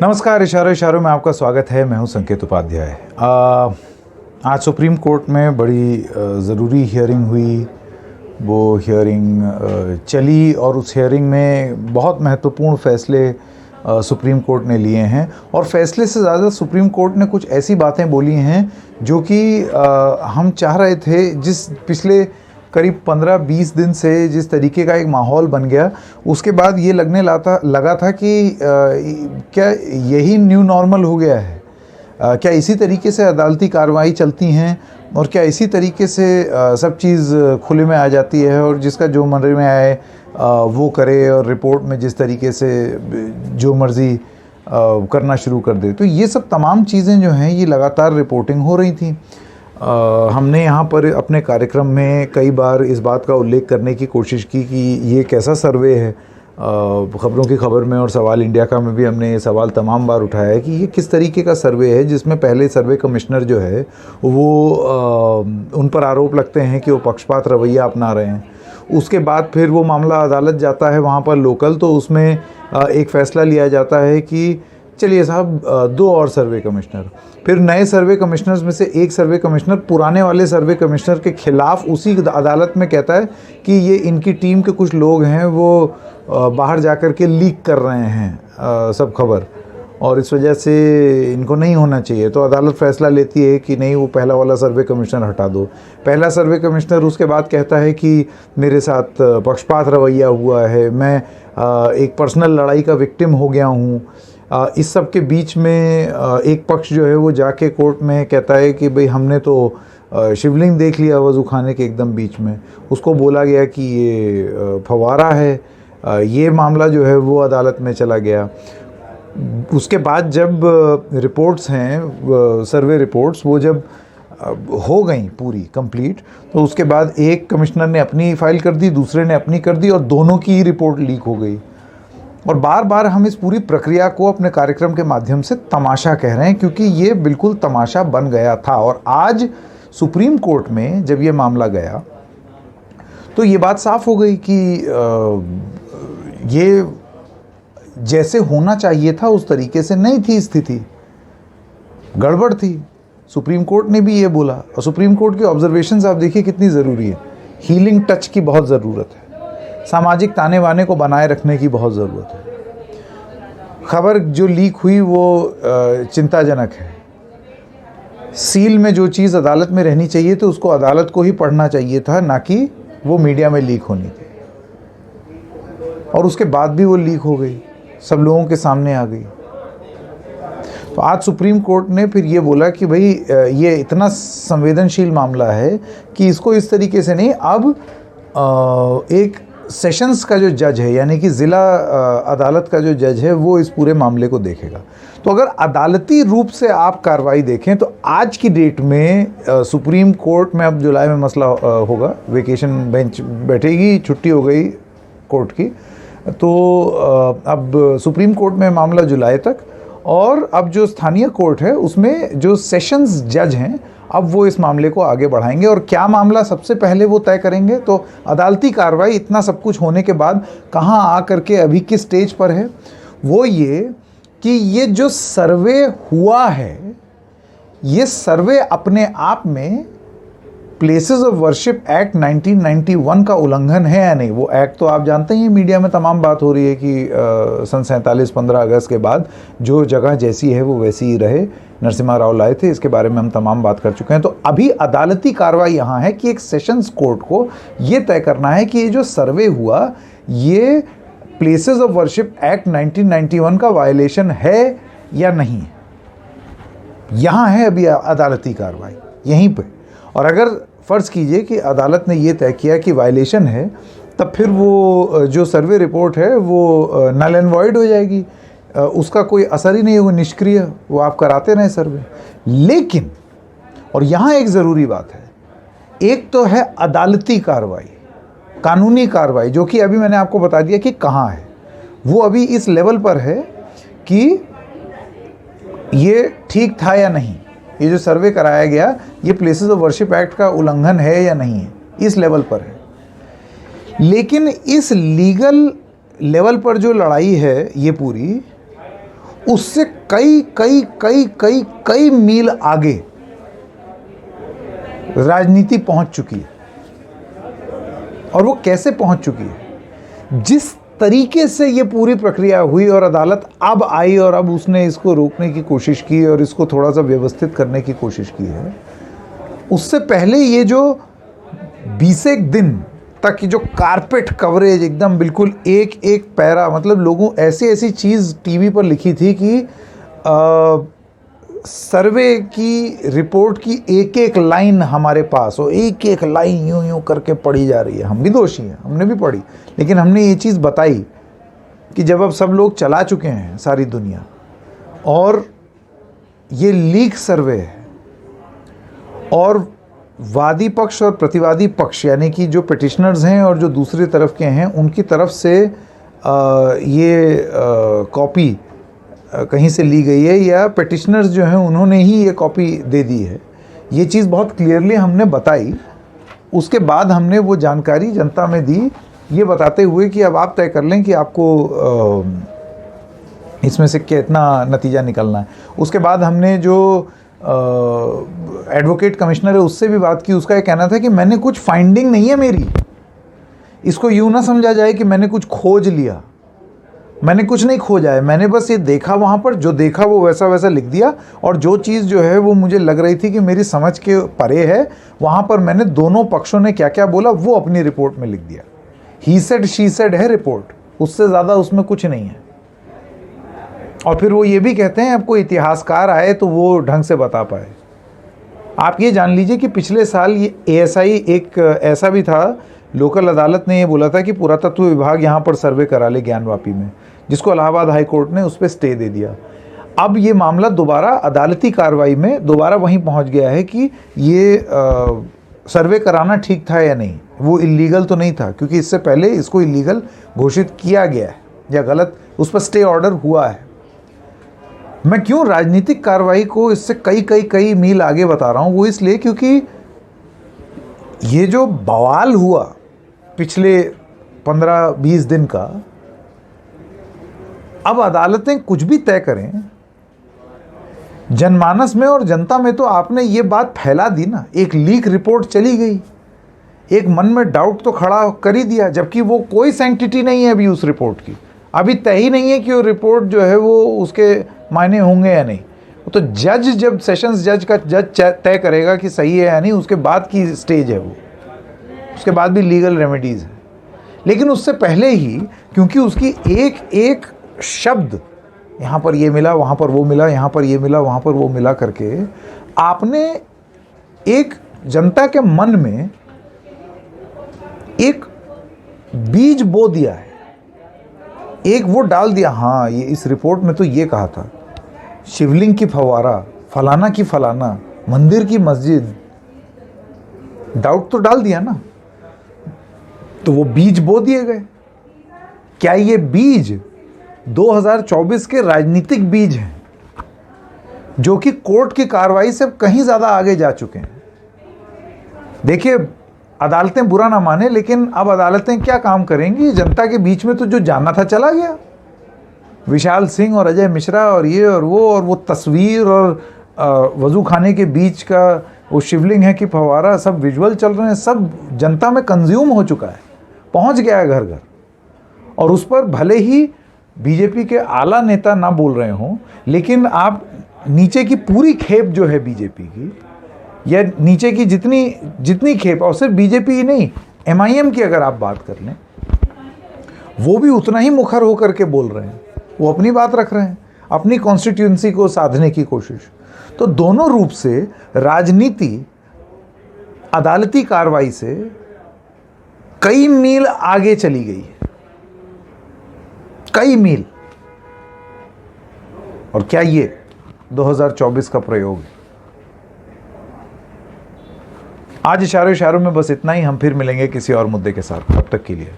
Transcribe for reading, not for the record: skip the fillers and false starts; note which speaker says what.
Speaker 1: नमस्कार। इशारों इशारों में आपका स्वागत है। मैं हूं संकेत उपाध्याय। आज सुप्रीम कोर्ट में बड़ी ज़रूरी हियरिंग हुई। वो हियरिंग चली और उस हियरिंग में बहुत महत्वपूर्ण फ़ैसले सुप्रीम कोर्ट ने लिए हैं। और फैसले से ज़्यादा सुप्रीम कोर्ट ने कुछ ऐसी बातें बोली हैं जो कि हम चाह रहे थे, जिस पिछले करीब 15-20 दिन से जिस तरीके का एक माहौल बन गया, उसके बाद ये लगा था कि क्या यही न्यू नॉर्मल हो गया है? क्या इसी तरीके से अदालती कार्रवाई चलती हैं और क्या इसी तरीके से सब चीज़ खुले में आ जाती है और जिसका जो मन में आए वो करे और रिपोर्ट में जिस तरीके से जो मर्ज़ी करना शुरू कर दे? तो ये सब तमाम चीज़ें जो हैं, ये लगातार रिपोर्टिंग हो रही थी। हमने यहाँ पर अपने कार्यक्रम में कई बार इस बात का उल्लेख करने की कोशिश की कि ये कैसा सर्वे है। खबरों की खबर में और सवाल इंडिया का में भी हमने ये सवाल तमाम बार उठाया है कि ये किस तरीके का सर्वे है, जिसमें पहले सर्वे कमिश्नर जो है वो उन पर आरोप लगते हैं कि वो पक्षपात रवैया अपना रहे हैं। उसके बाद फिर वो मामला अदालत जाता है वहाँ पर लोकल, तो उसमें एक फ़ैसला लिया जाता है कि चलिए साहब 2 और सर्वे कमिश्नर। फिर नए सर्वे कमिश्नर्स में से एक सर्वे कमिश्नर पुराने वाले सर्वे कमिश्नर के ख़िलाफ़ उसी अदालत में कहता है कि ये इनकी टीम के कुछ लोग हैं, वो बाहर जाकर के लीक कर रहे हैं सब खबर, और इस वजह से इनको नहीं होना चाहिए। तो अदालत फ़ैसला लेती है कि नहीं, वो पहला वाला सर्वे कमिश्नर हटा दो। पहला सर्वे कमिश्नर उसके बाद कहता है कि मेरे साथ पक्षपात रवैया हुआ है, मैं एक पर्सनल लड़ाई का विक्टिम हो गया हूँ। इस सब के बीच में एक पक्ष जो है वो जाके कोर्ट में कहता है कि भाई हमने तो शिवलिंग देख लिया वज़ू खाने के एकदम बीच में। उसको बोला गया कि ये फव्वारा है। ये मामला जो है वो अदालत में चला गया। उसके बाद जब रिपोर्ट्स हैं, सर्वे रिपोर्ट्स, वो जब हो गई पूरी कंप्लीट, तो उसके बाद एक कमिश्नर ने अपनी फ़ाइल कर दी, दूसरे ने अपनी कर दी और दोनों की ही रिपोर्ट लीक हो गई। और बार बार हम इस पूरी प्रक्रिया को अपने कार्यक्रम के माध्यम से तमाशा कह रहे हैं, क्योंकि ये बिल्कुल तमाशा बन गया था। और आज सुप्रीम कोर्ट में जब ये मामला गया तो ये बात साफ हो गई कि ये जैसे होना चाहिए था उस तरीके से नहीं थी स्थिति, गड़बड़ थी। सुप्रीम कोर्ट ने भी ये बोला, और सुप्रीम कोर्ट की ऑब्जर्वेशंस आप देखिए कितनी ज़रूरी है। हीलिंग टच की बहुत ज़रूरत है, सामाजिक ताने बाने को बनाए रखने की बहुत ज़रूरत है। खबर जो लीक हुई वो चिंताजनक है। सील में जो चीज़ अदालत में रहनी चाहिए तो उसको अदालत को ही पढ़ना चाहिए था, ना कि वो मीडिया में लीक होनी थी। और उसके बाद भी वो लीक हो गई, सब लोगों के सामने आ गई। तो आज सुप्रीम कोर्ट ने फिर ये बोला कि भाई ये इतना संवेदनशील मामला है कि इसको इस तरीके से नहीं, अब एक सेशंस का जो जज है, यानी कि ज़िला अदालत का जो जज है, वो इस पूरे मामले को देखेगा। तो अगर अदालती रूप से आप कार्रवाई देखें तो आज की डेट में सुप्रीम कोर्ट में, अब जुलाई में मसला होगा, वेकेशन बेंच बैठेगी, छुट्टी हो गई कोर्ट की, तो अब सुप्रीम कोर्ट में मामला जुलाई तक, और अब जो स्थानीय कोर्ट है उसमें जो सेशंस जज हैं, अब वो इस मामले को आगे बढ़ाएंगे। और क्या मामला सबसे पहले वो तय करेंगे। तो अदालती कार्रवाई इतना सब कुछ होने के बाद कहाँ आ करके अभी किस स्टेज पर है, वो ये कि ये जो सर्वे हुआ है, ये सर्वे अपने आप में प्लेसेस ऑफ वर्शिप एक्ट 1991 का उल्लंघन है या नहीं। वो एक्ट तो आप जानते ही, मीडिया में तमाम बात हो रही है कि सन 47 15 अगस्त के बाद जो जगह जैसी है वो वैसी ही रहे। नरसिम्हा राव लाए थे, इसके बारे में हम तमाम बात कर चुके हैं। तो अभी अदालती कार्रवाई यहाँ है कि एक सेशंस कोर्ट को ये तय करना है कि ये जो सर्वे हुआ, ये प्लेसेस ऑफ वर्शिप एक्ट 1991 का वायलेशन है या नहीं। यहाँ है अभी अदालती कार्रवाई यहीं पे। और अगर फ़र्ज़ कीजिए कि अदालत ने ये तय किया कि वायलेशन है, तब फिर वो जो सर्वे रिपोर्ट है वो नल एंड वॉइड हो जाएगी, उसका कोई असर ही नहीं होगा, निष्क्रिय, वो आप कराते रहें सर्वे। लेकिन, और यहाँ एक ज़रूरी बात है, एक तो है अदालती कार्रवाई, कानूनी कार्रवाई, जो कि अभी मैंने आपको बता दिया कि कहाँ है। वो अभी इस लेवल पर है कि ये ठीक था या नहीं, ये जो सर्वे कराया गया ये प्लेसेस ऑफ वर्शिप एक्ट का उल्लंघन है या नहीं है, इस लेवल पर है। लेकिन इस लीगल लेवल पर जो लड़ाई है ये पूरी, उससे कई कई कई कई कई मील आगे राजनीति पहुंच चुकी है। और वो कैसे पहुंच चुकी है? जिस तरीके से ये पूरी प्रक्रिया हुई और अदालत अब आई और अब उसने इसको रोकने की कोशिश की और इसको थोड़ा सा व्यवस्थित करने की कोशिश की है, उससे पहले ये जो 20 दिन तक जो कारपेट कवरेज एकदम बिल्कुल एक एक पैरा, मतलब लोगों ऐसी ऐसी चीज़ टीवी पर लिखी थी कि सर्वे की रिपोर्ट की एक एक लाइन हमारे पास हो, एक एक लाइन यूं यूं करके पढ़ी जा रही है। हम भी दोषी हैं, हमने भी पढ़ी, लेकिन हमने ये चीज़ बताई कि जब अब सब लोग चला चुके हैं सारी दुनिया और ये लीक सर्वे है और वादी पक्ष और प्रतिवादी पक्ष यानी कि जो पिटिशनर्स हैं और जो दूसरी तरफ के हैं उनकी तरफ से ये कॉपी कहीं से ली गई है या पिटिशनर्स जो हैं उन्होंने ही ये कॉपी दे दी है, ये चीज़ बहुत क्लियरली हमने बताई। उसके बाद हमने वो जानकारी जनता में दी, ये बताते हुए कि अब आप तय कर लें कि आपको इसमें से कितना नतीजा निकलना है। उसके बाद हमने जो एडवोकेट कमिश्नर है उससे भी बात की। उसका ये कहना था कि मैंने कुछ फाइंडिंग नहीं है मेरी, इसको यूँ ना समझा जाए कि मैंने कुछ खोज लिया, मैंने कुछ नहीं खोजा है, मैंने बस ये देखा, वहाँ पर जो देखा वो वैसा वैसा लिख दिया और जो चीज़ जो है वो मुझे लग रही थी कि मेरी समझ के परे है, वहाँ पर मैंने दोनों पक्षों ने क्या क्या बोला वो अपनी रिपोर्ट में लिख दिया। ही सेड शी सेड है रिपोर्ट, उससे ज़्यादा उसमें कुछ नहीं है। और फिर वो ये भी कहते हैं अब कोई इतिहासकार आए तो वो ढंग से बता पाए। आप ये जान लीजिए कि पिछले साल ये ASI एक ऐसा भी था, लोकल अदालत ने ये बोला था कि पुरातत्व विभाग यहाँ पर सर्वे करा ले ज्ञानवापी में, जिसको इलाहाबाद हाई कोर्ट ने उस पर स्टे दे दिया। अब ये मामला दोबारा अदालती कार्रवाई में दोबारा वहीं पहुँच गया है कि ये सर्वे कराना ठीक था या नहीं, वो इलीगल तो नहीं था, क्योंकि इससे पहले इसको इलीगल घोषित किया गया है या गलत, उस पर स्टे ऑर्डर हुआ है। मैं क्यों राजनीतिक कार्रवाई को इससे कई कई कई मील आगे बता रहा हूँ, वो इसलिए क्योंकि ये जो बवाल हुआ पिछले 15-20 दिन का, अब अदालतें कुछ भी तय करें, जनमानस में और जनता में तो आपने ये बात फैला दी ना, एक लीक रिपोर्ट चली गई, एक मन में डाउट तो खड़ा कर ही दिया, जबकि वो कोई सैंक्टिटी नहीं है अभी उस रिपोर्ट की, अभी तय ही नहीं है कि वो रिपोर्ट जो है वो उसके मायने होंगे या नहीं। वो तो जज, जब सेशंस जज का जज तय करेगा कि सही है या नहीं, उसके बाद की स्टेज है वो, उसके बाद भी लीगल रेमेडीज़ है। लेकिन उससे पहले ही, क्योंकि उसकी एक एक शब्द, यहाँ पर ये मिला, वहाँ पर वो मिला, यहाँ पर ये मिला, वहाँ पर वो मिला करके आपने एक जनता के मन में एक बीज बो दिया है, एक वो डाल दिया, हाँ ये इस रिपोर्ट में तो ये कहा था, शिवलिंग की फवारा, फलाना की फलाना, मंदिर की मस्जिद, डाउट तो डाल दिया ना, तो वो बीज बो दिए गए। क्या ये बीज 2024 के राजनीतिक बीज हैं, जो कि कोर्ट की कार्रवाई से कहीं ज़्यादा आगे जा चुके हैं? देखिए, अदालतें बुरा ना माने, लेकिन अब अदालतें क्या काम करेंगी? जनता के बीच में तो जो जाना था चला गया। विशाल सिंह और अजय मिश्रा और ये और वो तस्वीर और वजू खाने के बीच का वो शिवलिंग है कि फवारा, सब विजुअल चल रहे हैं, सब जनता में कंज्यूम हो चुका है, पहुंच गया है घर घर। और उस पर भले ही बीजेपी के आला नेता ना बोल रहे हों, लेकिन आप नीचे की पूरी खेप जो है बीजेपी की, या नीचे की जितनी खेप, और सिर्फ बीजेपी ही नहीं, MIM की अगर आप बात कर लें, वो भी उतना ही मुखर होकर के बोल रहे हैं, वो अपनी बात रख रहे हैं, अपनी कॉन्स्टिट्यूंसी को साधने की कोशिश। तो दोनों रूप से राजनीति अदालती कार्रवाई से कई मील आगे चली गई है, कई मील। और क्या ये 2024 का प्रयोग है? आज इशारों में बस इतना ही। हम फिर मिलेंगे किसी और मुद्दे के साथ, तब तक के लिए।